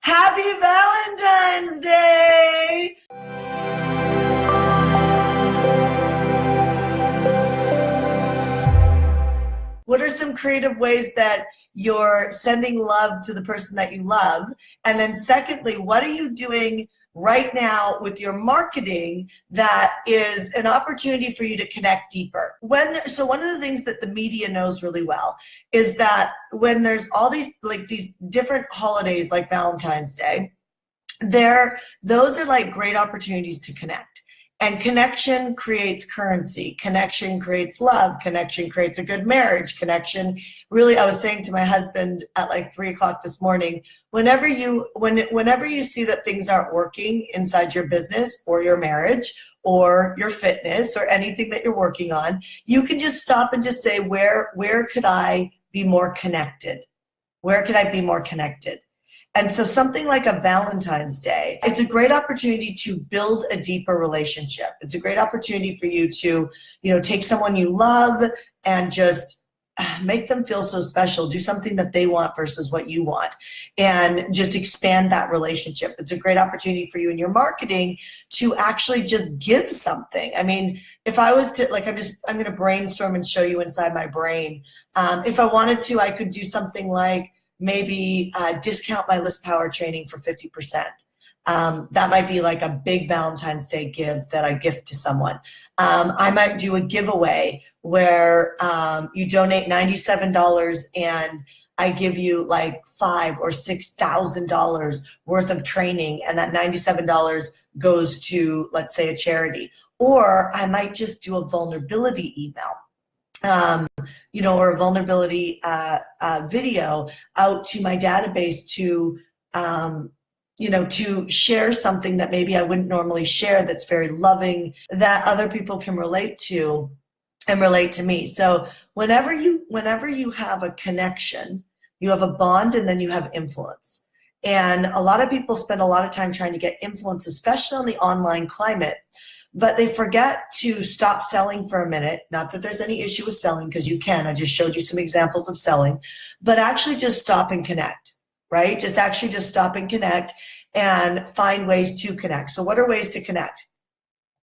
Happy Valentine's Day! What are some creative ways that you're sending love to the person that you love? And then secondly, what are you doing right now with your marketing that is an opportunity for you to connect deeper? So one of the things that the media knows really well is that when there's all these different holidays like Valentine's Day, those are like great opportunities to connect. And connection creates currency. Connection creates love. Connection creates a good marriage. Connection, really, I was saying to my husband at like 3 o'clock this morning, whenever you see that things aren't working inside your business or your marriage or your fitness or anything that you're working on, you can just stop and just say, where could I be more connected? Where could I be more connected? And so something like a Valentine's Day, it's a great opportunity to build a deeper relationship. It's a great opportunity for you to, take someone you love and just make them feel so special. Do something that they want versus what you want, and just expand that relationship. It's a great opportunity for you in your marketing to actually just give something. I mean, if I was to, I'm going to brainstorm and show you inside my brain. If I wanted to, I could do something like, maybe discount my list power training for 50%. That might be like a big Valentine's Day gift that I gift to someone. I might do a giveaway where you donate $97 and I give you like $5,000 or $6,000 worth of training, and that $97 goes to, let's say, a charity. Or I might just do a vulnerability email. Or a vulnerability video out to my database to share something that maybe I wouldn't normally share, that's very loving, that other people can relate to and relate to me. So whenever you have a connection, you have a bond, and then you have influence. And a lot of people spend a lot of time trying to get influence, especially on the online climate. But they forget to stop selling for a minute. Not that there's any issue with selling, because you can. I just showed you some examples of selling. But actually just stop and connect, right? Just stop and connect and find ways to connect. So what are ways to connect?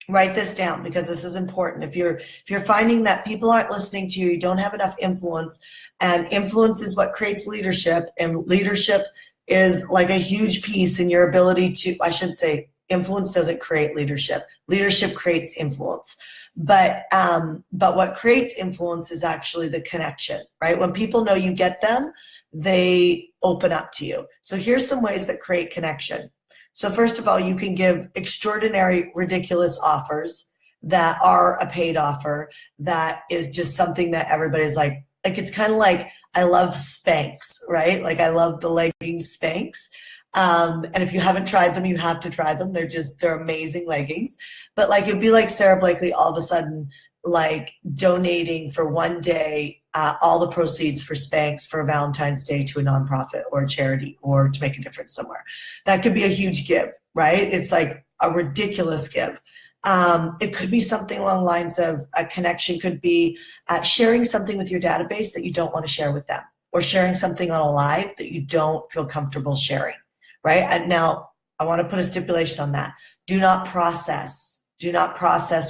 Write this down, because this is important. If you're finding that people aren't listening to you, you don't have enough influence, and influence is what creates leadership, and leadership is like a huge piece in your ability to, I should say, influence doesn't create leadership. Leadership creates influence. But what creates influence is actually the connection, right? When people know you get them, they open up to you. So here's some ways that create connection. So first of all, you can give extraordinary, ridiculous offers that are a paid offer that is just something that everybody's like it's kind of like, I love Spanx, right? Like I love the leggings Spanx. And if you haven't tried them, you have to try them. They're amazing leggings. But like, it'd be like Sarah Blakely all of a sudden, like donating for one day, all the proceeds for Spanx for Valentine's Day to a nonprofit or a charity, or to make a difference somewhere. That could be a huge give, right? It's like a ridiculous give. It could be something along the lines of a connection, could be sharing something with your database that you don't want to share with them, or sharing something on a live that you don't feel comfortable sharing. Right? And now I want to put a stipulation on that. Do not process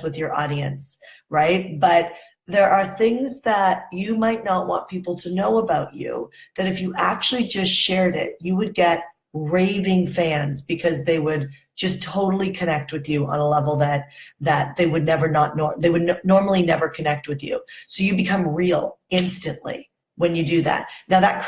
with your audience, right? But there are things that you might not want people to know about you, that if you actually just shared it, you would get raving fans, because they would just totally connect with you on a level that they would normally never connect with you. So you become real instantly when you do that. Now that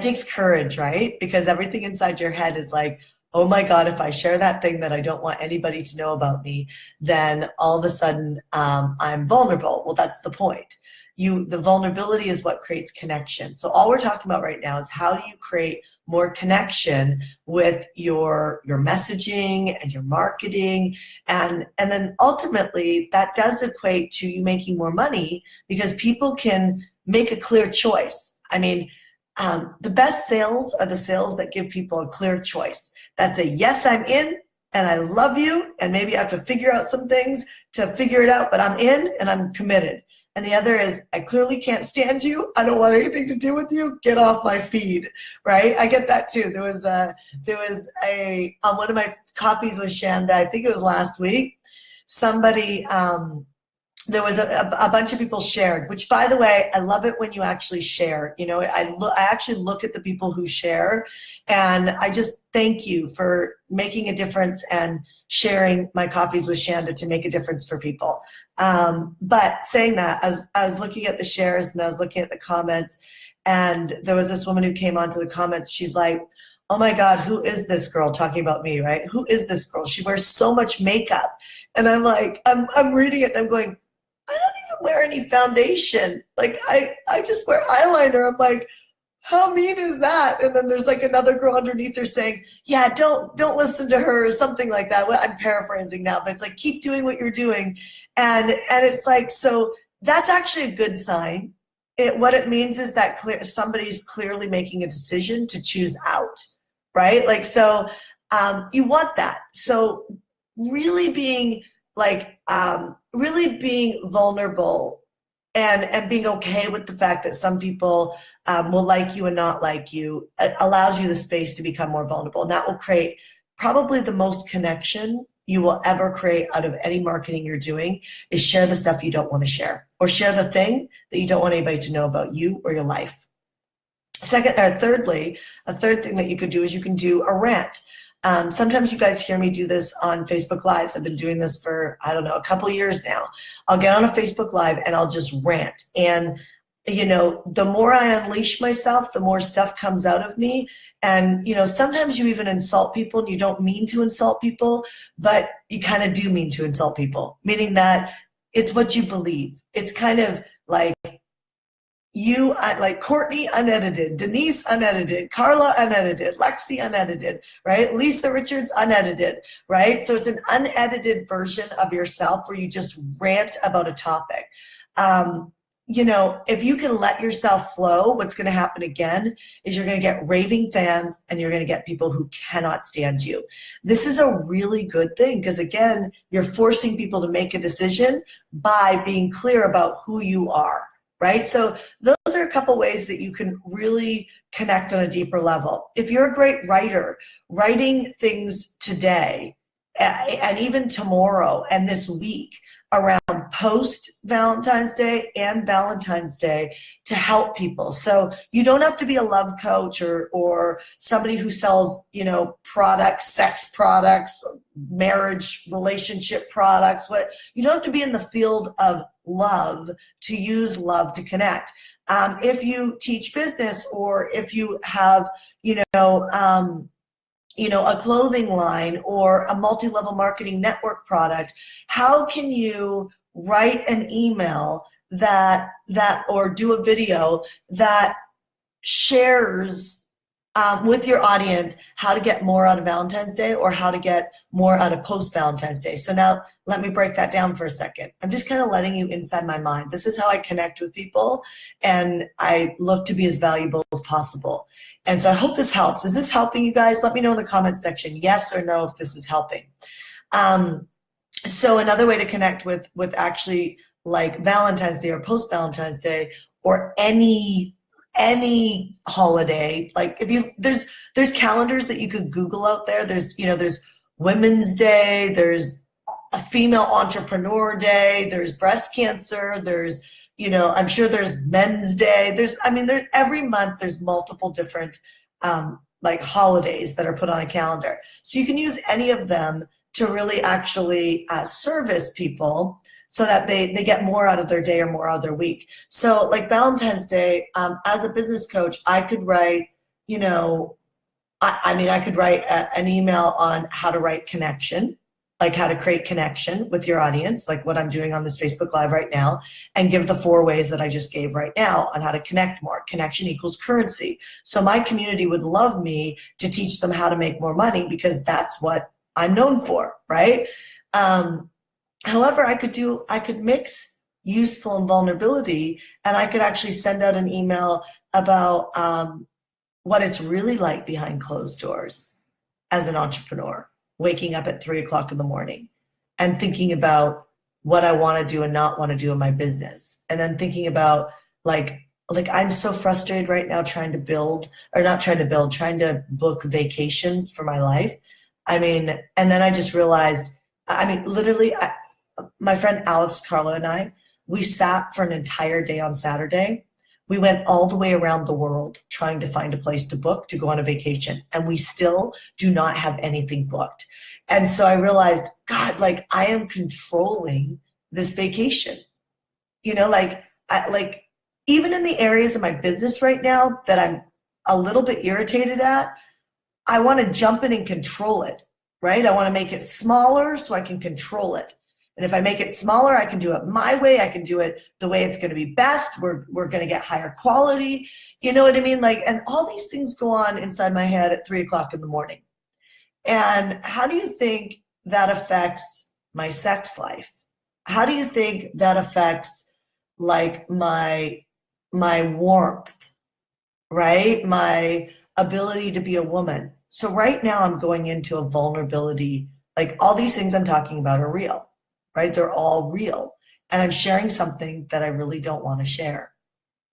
takes courage, right? Because everything inside your head is like, oh my God, if I share that thing that I don't want anybody to know about me, then all of a sudden I'm vulnerable. Well, that's the point. The vulnerability is what creates connection. So all we're talking about right now is, how do you create more connection with your messaging and your marketing, and then ultimately that does equate to you making more money, because people can make a clear choice. I mean, the best sales are the sales that give people a clear choice. That's a yes, I'm in, and I love you, and maybe I have to figure out some things to figure it out, but I'm in and I'm committed. And the other is, I clearly can't stand you. I don't want anything to do with you. Get off my feed, right? I get that too. There was on one of my copies with Shanda, I think it was last week, somebody, there was a bunch of people shared, which, by the way, I love it when you actually share. You know, I actually look at the people who share, and I just thank you for making a difference and sharing my coffees with Shanda to make a difference for people. But saying that, I was looking at the shares and I was looking at the comments, and there was this woman who came onto the comments. She's like, oh my God, who is this girl, talking about me, right? Who is this girl? She wears so much makeup. And I'm like, I'm reading it and I'm going, I don't even wear any foundation. Like I just wear eyeliner. I'm like, how mean is that? And then there's like another girl underneath her saying, yeah, don't listen to her, or something like that. Well, I'm paraphrasing now, but it's like, keep doing what you're doing. And it's like, so that's actually a good sign. What it means is that somebody's clearly making a decision to choose out, right? Like, so you want that. So really being like, really being vulnerable and being okay with the fact that some people will like you and not like you, allows you the space to become more vulnerable. And that will create probably the most connection you will ever create out of any marketing you're doing, is share the stuff you don't want to share, or share the thing that you don't want anybody to know about you or your life. Thirdly, a third thing that you could do is you can do a rant. Sometimes you guys hear me do this on Facebook Lives. I've been doing this for, I don't know, a couple years now. I'll get on a Facebook Live and I'll just rant. And, you know, the more I unleash myself, the more stuff comes out of me. And, you know, sometimes you even insult people and you don't mean to insult people, but you kind of do mean to insult people, meaning that it's what you believe. It's kind of like, like Courtney unedited, Denise unedited, Carla unedited, Lexi unedited, right? Lisa Richards unedited, right? So it's an unedited version of yourself where you just rant about a topic. You know, if you can let yourself flow, what's going to happen again is you're going to get raving fans and you're going to get people who cannot stand you. This is a really good thing because, again, you're forcing people to make a decision by being clear about who you are. Right? So those are a couple ways that you can really connect on a deeper level. If you're a great writer, writing things today and even tomorrow and this week around post Valentine's Day and Valentine's Day to help people. So you don't have to be a love coach or somebody who sells, you know, products, sex products, marriage, relationship products. You don't have to be in the field of love to use love to connect. If you teach business, or if you have, a clothing line or a multi-level marketing network product, how can you write an email that or do a video that shares with your audience how to get more out of Valentine's Day or how to get more out of post Valentine's Day? So now let me break that down for a second. I'm just kind of letting you inside my mind. This is how I connect with people, and I look to be as valuable as possible. And so I hope this helps. Is this helping you guys? Let me know in the comments section, yes or no, if this is helping. So another way to connect with actually like Valentine's Day or post Valentine's Day or any holiday, like there's calendars that you could Google out there. There's Women's Day, there's a Female Entrepreneur Day, there's breast cancer, there's I'm sure there's Men's Day. There's every month there's multiple different like holidays that are put on a calendar. So you can use any of them to really actually service people so that they get more out of their day or more out of their week. So like Valentine's Day, as a business coach, I could write, I could write an email on how to write connection, like how to create connection with your audience, like what I'm doing on this Facebook Live right now, and give the 4 ways that I just gave right now on how to connect more. Connection equals currency. So my community would love me to teach them how to make more money because that's what I'm known for, right? However, I could mix useful and vulnerability, and I could actually send out an email about what it's really like behind closed doors as an entrepreneur, waking up at 3 o'clock in the morning and thinking about what I want to do and not want to do in my business. And then thinking about like I'm so frustrated right now trying to build, or not trying to build, trying to book vacations for my life. I mean, and then I just realized, I mean, literally, my friend Alex Carlo and I, we sat for an entire day on Saturday. We went all the way around the world trying to find a place to book to go on a vacation, and we still do not have anything booked. And so I realized, God, like I am controlling this vacation. You know, like even in the areas of my business right now that I'm a little bit irritated at, I want to jump in and control it, right? I want to make it smaller so I can control it. And if I make it smaller, I can do it my way. I can do it the way it's going to be best. We're going to get higher quality. You know what I mean? Like, and all these things go on inside my head at 3 o'clock in the morning. And how do you think that affects my sex life? How do you think that affects like my warmth, right? My ability to be a woman. So right now I'm going into a vulnerability, like all these things I'm talking about are real, right? They're all real. And I'm sharing something that I really don't want to share.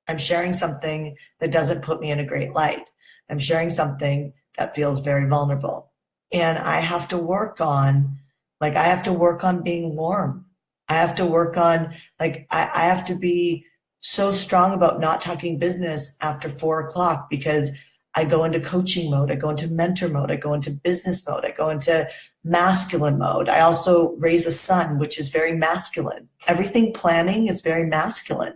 I'm sharing something that doesn't put me in a great light. I'm sharing something that feels very vulnerable. And I have to work on, like, I have to work on being warm. I have to work on, like, I have to be so strong about not talking business after 4 o'clock, because I go into coaching mode, I go into mentor mode, I go into business mode, I go into masculine mode. I also raise a son, which is very masculine. Everything planning is very masculine.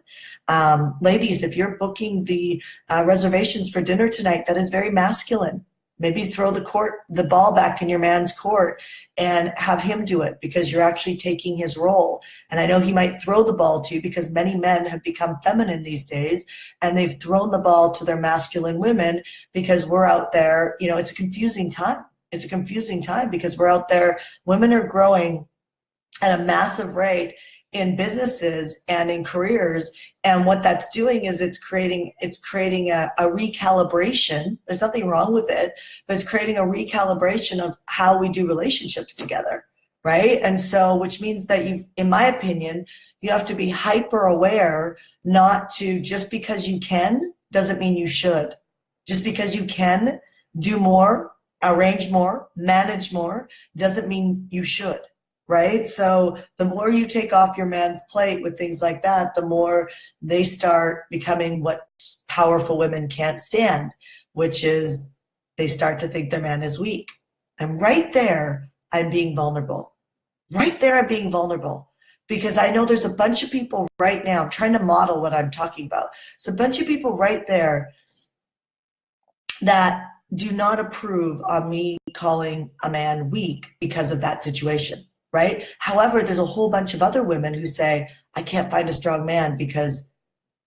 Ladies, if you're booking the reservations for dinner tonight, that is very masculine. Maybe throw the ball back in your man's court and have him do it, because you're actually taking his role. And I know he might throw the ball to you, because many men have become feminine these days and they've thrown the ball to their masculine women, because we're out there, you know, it's a confusing time. It's a confusing time because we're out there, women are growing at a massive rate in businesses and in careers. And what that's doing is it's creating a recalibration. There's nothing wrong with it, but it's creating a recalibration of how we do relationships together, right? And so, which means that in my opinion, you have to be hyper aware, not to, just because you can doesn't mean you should. Just because you can do more, arrange more, manage more, doesn't mean you should. Right? So the more you take off your man's plate with things like that, the more they start becoming what powerful women can't stand, which is they start to think their man is weak. And right there, I'm being vulnerable. Right there, I'm being vulnerable. Because I know there's a bunch of people right now, I'm trying to model what I'm talking about. It's a bunch of people right there that do not approve of me calling a man weak because of that situation. Right? However, there's a whole bunch of other women who say, I can't find a strong man because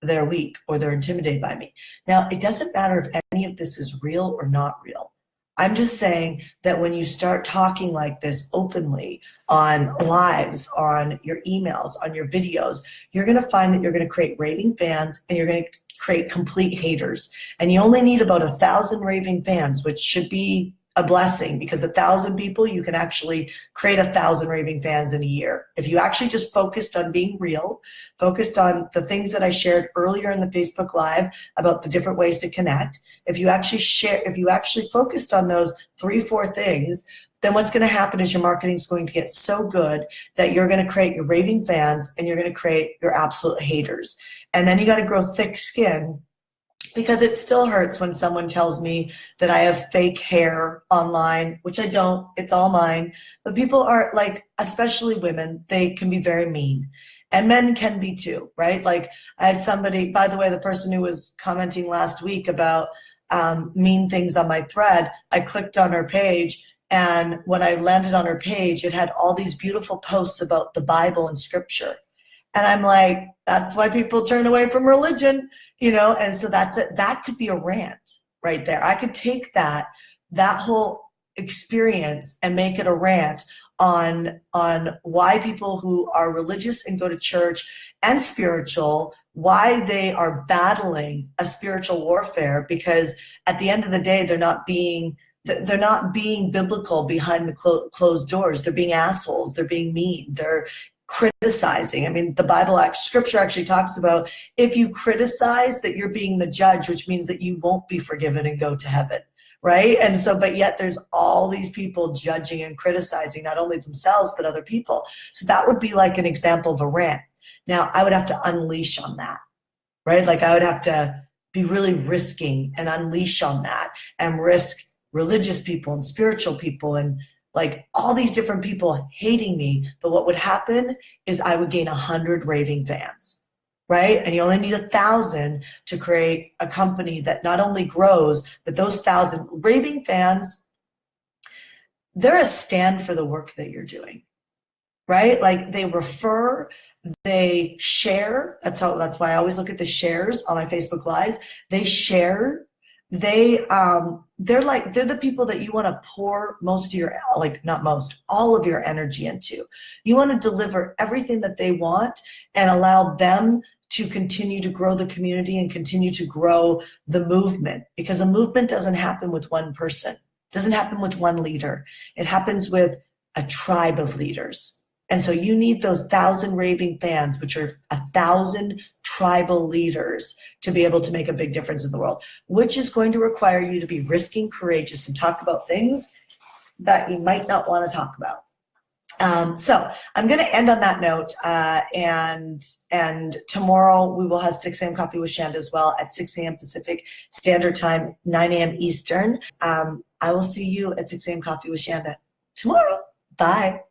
they're weak or they're intimidated by me. Now, it doesn't matter if any of this is real or not real. I'm just saying that when you start talking like this openly on lives, on your emails, on your videos, you're going to find that you're going to create raving fans and you're going to create complete haters. And you only need about 1,000 raving fans, which should be a blessing, because 1,000 people, you can actually create 1,000 raving fans in a year. If you actually just focused on being real, focused on the things that I shared earlier in the Facebook Live about the different ways to connect, if you actually focused on those 3-4 things, then what's going to happen is your marketing is going to get so good that you're going to create your raving fans and you're going to create your absolute haters. And then you got to grow thick skin, because it still hurts when someone tells me that I have fake hair online, which I don't, it's all mine. But people are like, especially women, they can be very mean. And men can be too, right? Like I had somebody, by the way, the person who was commenting last week about mean things on my thread, I clicked on her page, and when I landed on her page, it had all these beautiful posts about the Bible and scripture. And I'm like, that's why people turn away from religion. You know, and so that's it. That could be a rant right there. I could take that whole experience and make it a rant on why people who are religious and go to church and spiritual, why they are battling a spiritual warfare, because at the end of the day, they're not being biblical behind the closed doors. They're being assholes. They're being mean. criticizing. I mean, the scripture actually talks about if you criticize that you're being the judge, which means that you won't be forgiven and go to heaven, right? And so, but yet there's all these people judging and criticizing not only themselves, but other people. So that would be like an example of a rant. Now, I would have to unleash on that, right? Like I would have to be really risking and unleash on that and risk religious people and spiritual people and like all these different people hating me. But what would happen is I would gain 100 raving fans, right? And you only need 1,000 to create a company that not only grows, but those 1,000 raving fans, they're a stand for the work that you're doing, right? Like they refer, they share. That's why I always look at the shares on my Facebook Lives. They share. They're the people that you want to pour most of your, like not most, all of your energy into. You want to deliver everything that they want and allow them to continue to grow the community and continue to grow the movement, because a movement doesn't happen with one person, doesn't happen with one leader. It happens with a tribe of leaders. And so you need those 1,000 raving fans, which are 1,000 tribal leaders, to be able to make a big difference in the world, which is going to require you to be risking, courageous, and talk about things that you might not want to talk about. So I'm going to end on that note, and tomorrow we will have 6 a.m. Coffee with Shanda as well at 6 a.m. Pacific Standard Time, 9 a.m. Eastern. I will see you at 6 a.m. Coffee with Shanda tomorrow. Bye.